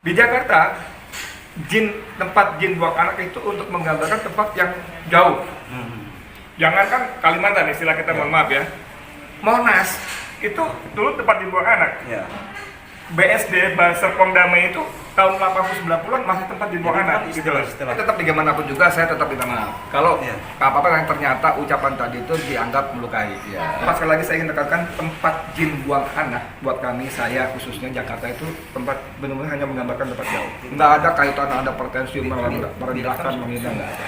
Di Jakarta, tempat jin buang anak itu untuk menggambarkan tempat yang jauh. Jangankan Kalimantan, istilah kita, mohon maaf ya. Monas itu dulu tempat jin buang anak. BSD, Serpong Damai itu tahun 80-90-an masih tempat jin buang anak gitu loh. Tetap bagaimanapun juga saya tetap minta maaf kalau apa-apa yang ternyata ucapan tadi itu dianggap melukai. Sekali lagi saya ingin tekankan, tempat jin buang anak buat kami, saya khususnya Jakarta itu tempat benar-benar hanya menggambarkan tempat jauh. Nggak ada kaitan, ada pretensi merendahkan, menghina, nggak ada.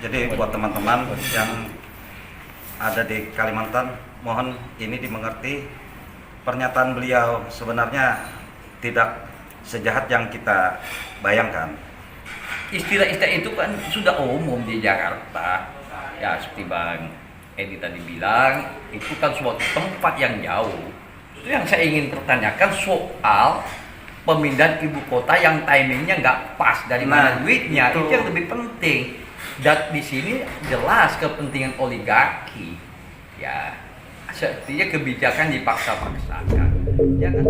Jadi buat teman-teman yang ada di Kalimantan, mohon ini dimengerti, pernyataan beliau sebenarnya tidak sejahat yang kita bayangkan. Istilah-istilah itu kan sudah umum di Jakarta. Ya seperti Bang Edi tadi bilang, itu kan suatu tempat yang jauh. Itu yang saya ingin pertanyakan soal pemindahan ibu kota yang timingnya nggak pas, dari mana duitnya, itu yang lebih penting. Dan di sini jelas kepentingan oligarki. Ya, artinya kebijakan dipaksa-paksakan. Jangan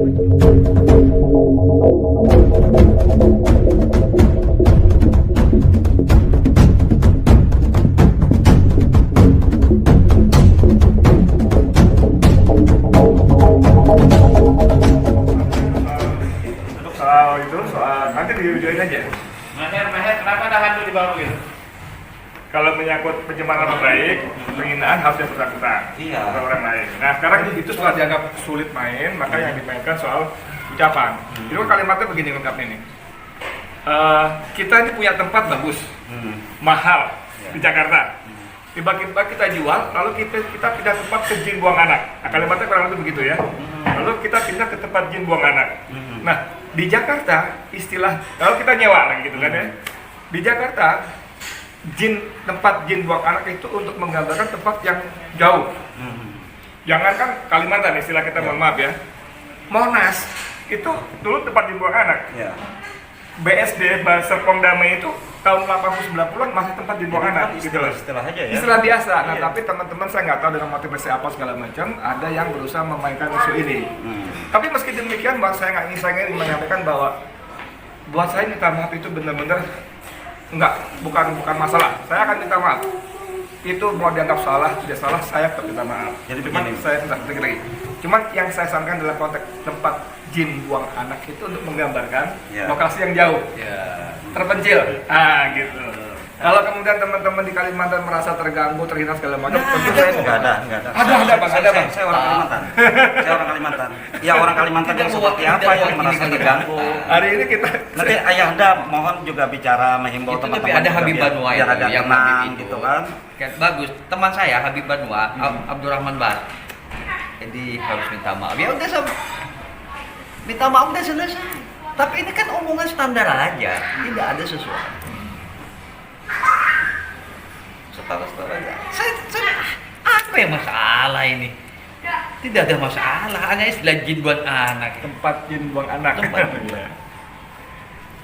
soal nanti diujuin aja. Maher, kenapa ada hantu di bawah gitu? Kalau menyangkut pencemaran nama baik, penghinaan harus yang bersangkutan ke orang lain. Nah sekarang itu setelah dianggap sulit main, maka yang dimainkan soal ucapan. Itu kalimatnya begini lengkapnya nih. Kita ini punya tempat bagus, mahal di Jakarta. Tiba-tiba kita jual, lalu kita pindah tempat ke jin buang anak. Nah, kalimatnya kurang lebih begitu ya. Lalu kita pindah ke tempat jin buang anak. Nah di Jakarta istilah, kalau kita nyewa lagi gitu kan ya. Di Jakarta tempat jin buang anak itu untuk menggambarkan tempat yang jauh. Jangankan Kalimantan, istilah kita, mohon maaf ya. Monas itu dulu tempat jin buang anak. BSD, Serpong Damai itu tahun 80-90-an masih tempat jin buang anak gitu loh. Istilah biasa. Nah tapi teman-teman, saya nggak tahu dengan motivasi apa segala macam, ada yang berusaha memainkan isu ini. Tapi meski demikian, saya ingin menyampaikan bahwa buat saya minta maaf itu benar-benar bukan masalah. Saya akan minta maaf. Itu mau dianggap salah, tidak salah, saya tetap minta maaf. Jadi cuman saya tidak lagi. Cuman yang saya sampaikan dalam konteks tempat jin buang anak itu untuk menggambarkan lokasi yang jauh, terpencil. Gitu. Kalau kemudian teman-teman di Kalimantan merasa terganggu, terhina segala macam, tentu saya Enggak ada. Ada bang. Saya orang Kalimantan. Ya orang Kalimantan yang seperti apa yang merasa terganggu. Hari ini kita Nanti Ayahanda mohon juga bicara menghimbau itu lebih teman-teman ada Habib biar Banua agak yang tenang Habib itu. gitu kan. Bagus, teman saya Habib Banua, Abdurrahman Bar. Jadi harus minta maaf. Ya udah, minta maaf udah selesai. Tapi ini kan omongan standar aja, tidak ada sesuatu. Setara aja. Saya apa yang masalah ini? Tidak ada masalah, hanya istilah jin buat anak. tempat jin buang anak. Tempat.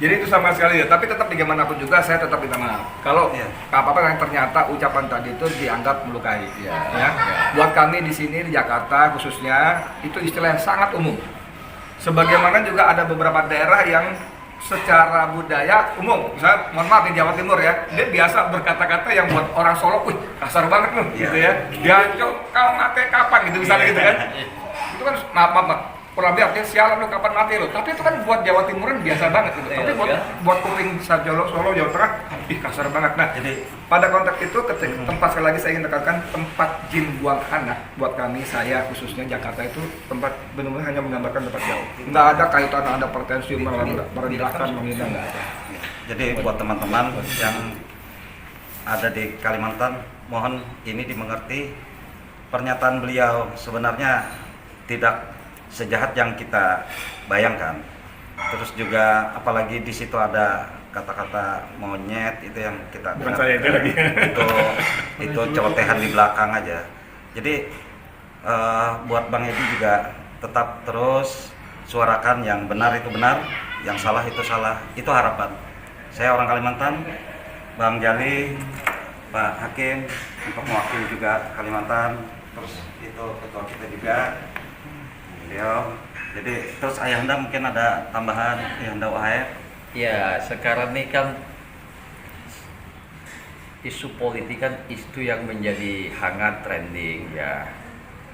Jadi itu sama sekali ya, tapi tetap bagaimanapun juga saya tetap minta maaf kalau apa-apa yang ternyata ucapan tadi itu dianggap melukai. Buat kami di sini di Jakarta khususnya, itu istilah yang sangat umum. Sebagaimana juga ada beberapa daerah yang secara budaya umum, misalnya mohon maaf di Jawa Timur ya, dia biasa berkata-kata yang buat orang Solo, wih kasar banget loh, gitu ya. Dia kau mati kapan gitu misalnya gitu kan. Itu kan maaf. Kurang lebih artinya sialan lu kapan mati lu. Tapi itu kan buat Jawa Timuran biasa banget gitu. Tapi buat kuping Solo, Jawa Tengah, kasar banget. Nah, jadi pada konteks itu tempat, sekali lagi saya ingin tekankan, tempat jin buang anak buat kami, saya khususnya Jakarta itu tempat benar-benar hanya menggambarkan tempat jauh. Nggak ada kaitan, ada pretensi merendahkan, menghina, nggak ada. Jadi buat teman-teman yang ada di Kalimantan, mohon ini dimengerti, pernyataan beliau sebenarnya tidak sejahat yang kita bayangkan. Terus juga apalagi di situ ada kata-kata monyet, itu yang kita bukan saya itu lagi. itu celotehan di belakang aja. Jadi buat Bang Edi juga tetap terus suarakan yang benar itu benar, yang salah itu salah. Itu harapan. Saya orang Kalimantan, Bang Jali, Pak Hakim untuk mewakili juga Kalimantan. Terus itu ketua kita juga, beliau Jadi terus Ayahanda mungkin ada tambahan Ayahanda Wahid. Ya, sekarang ini kan isu politik kan isu yang menjadi hangat trending ya.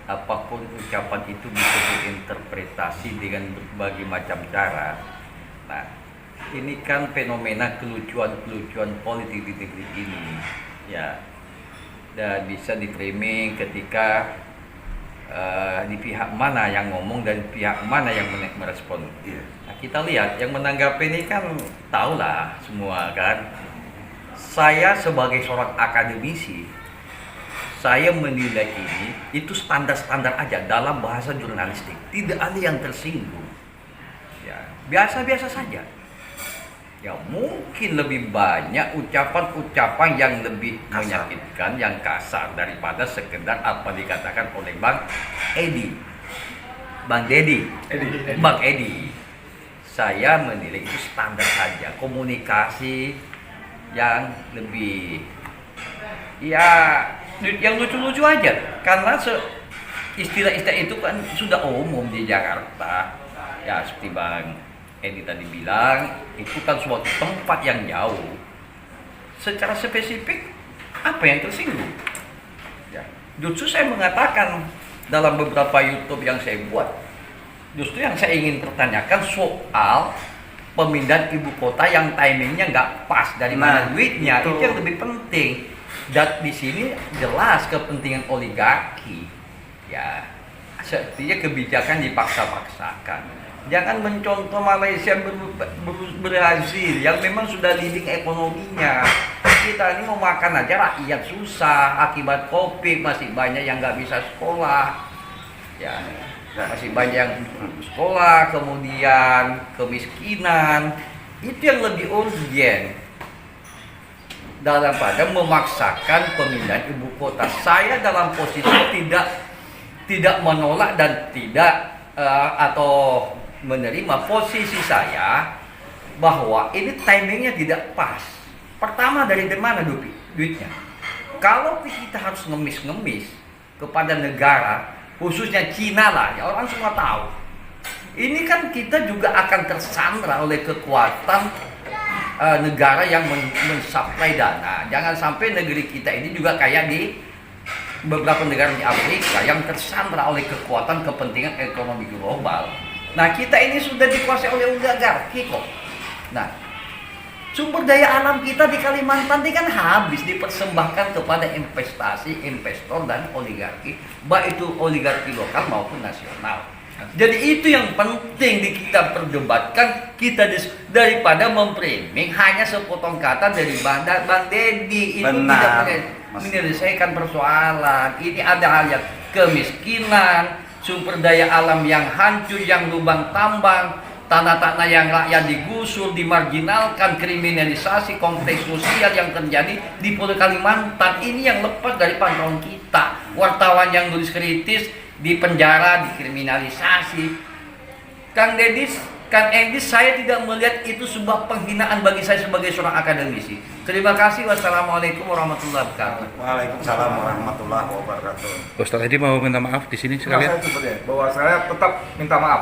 Apapun ucapan itu bisa diinterpretasi dengan berbagai macam cara. Nah, ini kan fenomena kelucuan-kelucuan politik di negeri ini ya. Dan bisa di-framing ketika di pihak mana yang ngomong dan pihak mana yang merespon. Iya. Nah, kita lihat yang menanggapi ini kan tahulah semua kan. Saya sebagai seorang akademisi, saya menilai ini itu standar-standar aja dalam bahasa jurnalistik. Tidak ada yang tersinggung. Ya, biasa-biasa saja. Ya mungkin lebih banyak ucapan-ucapan yang lebih Kasar. menyakitkan, yang kasar daripada sekedar apa dikatakan oleh Bang Edi, Bang Dedi, Bang Edi. Saya menilai itu standar saja, komunikasi yang lebih ya yang lucu-lucu aja, karena istilah-istilah itu kan sudah umum di Jakarta. Ya seperti Bang Edi tadi bilang, itu kan suatu tempat yang jauh. Secara spesifik, apa yang tersinggung? Ya, justru saya mengatakan dalam beberapa YouTube yang saya buat, justru yang saya ingin pertanyakan soal pemindahan ibu kota yang timingnya nggak pas, dari mana duitnya, itu yang lebih penting. Dan di sini jelas kepentingan oligarki. Ya, sepertinya kebijakan dipaksa-paksakan. Jangan mencontoh Malaysia berhasil yang memang sudah leading ekonominya. Kita ini mau makan aja rakyat susah akibat COVID, masih banyak yang nggak bisa sekolah. Ya, masih banyak yang sekolah, kemudian kemiskinan. Itu yang lebih urgent daripada memaksakan pemindahan ibu kota. Saya dalam posisi tidak menolak dan tidak atau menerima posisi saya bahwa ini timingnya tidak pas. Pertama, dari mana duitnya? Kalau kita harus ngemis-ngemis kepada negara, khususnya Cina lah, ya orang semua tahu. Ini kan kita juga akan tersandra oleh kekuatan negara yang mensuplai dana. Jangan sampai negeri kita ini juga kayak di beberapa negara di Afrika yang tersandra oleh kekuatan kepentingan ekonomi global. Nah, kita ini sudah dikuasai oleh oligarki kok. Nah, sumber daya alam kita di Kalimantan ini kan habis dipersembahkan kepada investasi, investor dan oligarki, baik itu oligarki lokal maupun nasional. Jadi itu yang penting kita perdebatkan, daripada memframing hanya sepotong kata dari Bang Dedi. Itu Benar. tidak menyelesaikan persoalan. Ini ada hal yang kemiskinan, sumber daya alam yang hancur, yang lubang tambang, tanah-tanah yang rakyat digusur, dimarginalkan, kriminalisasi, konflik sosial yang terjadi di Pulau Kalimantan. Ini yang lepas dari pantauan kita. Wartawan yang nulis kritis di penjara, dikriminalisasi. Kang Edi, saya tidak melihat itu sebuah penghinaan bagi saya sebagai seorang akademisi. Terima kasih. Wassalamualaikum warahmatullahi wabarakatuh. Waalaikumsalam warahmatullahi wabarakatuh. Ustaz Edi mau minta maaf di sini sekalian. Saya sebenarnya bahwa saya tetap minta maaf,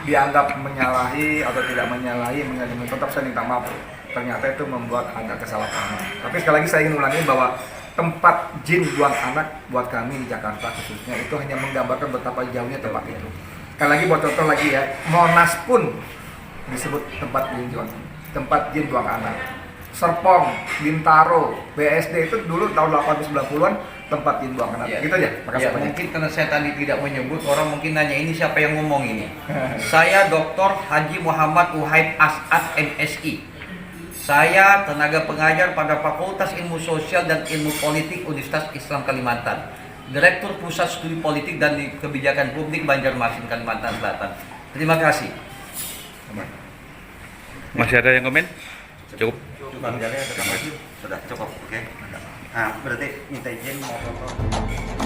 dianggap menyalahi atau tidak menyalahi, tetap saya minta maaf. Ternyata itu membuat ada kesalahpahaman. Tapi sekali lagi saya ingin ulangi bahwa tempat jin buang anak buat kami di Jakarta khususnya itu hanya menggambarkan betapa jauhnya tempat itu. Sekali lagi buat contoh lagi ya, Monas pun disebut tempat jin buang anak. Serpong, Bintaro, BSD itu dulu tahun 80-90-an tempat jin buang anak. Ya. Gitu aja. Makasih Ya, banyak. mungkin karena saya tadi tidak menyebut, orang mungkin nanya ini siapa yang ngomong ini. Saya Dr. Haji Muhammad Wahid As'ad MSI. Saya tenaga pengajar pada Fakultas Ilmu Sosial dan Ilmu Politik Universitas Islam Kalimantan, Direktur Pusat Studi Politik dan Kebijakan Publik Banjarmasin, Kalimantan Selatan. Terima kasih. Masih ada yang komen? Cukup. Bang Jale, sudah cukup, oke. Nah, berarti minta izin mau foto.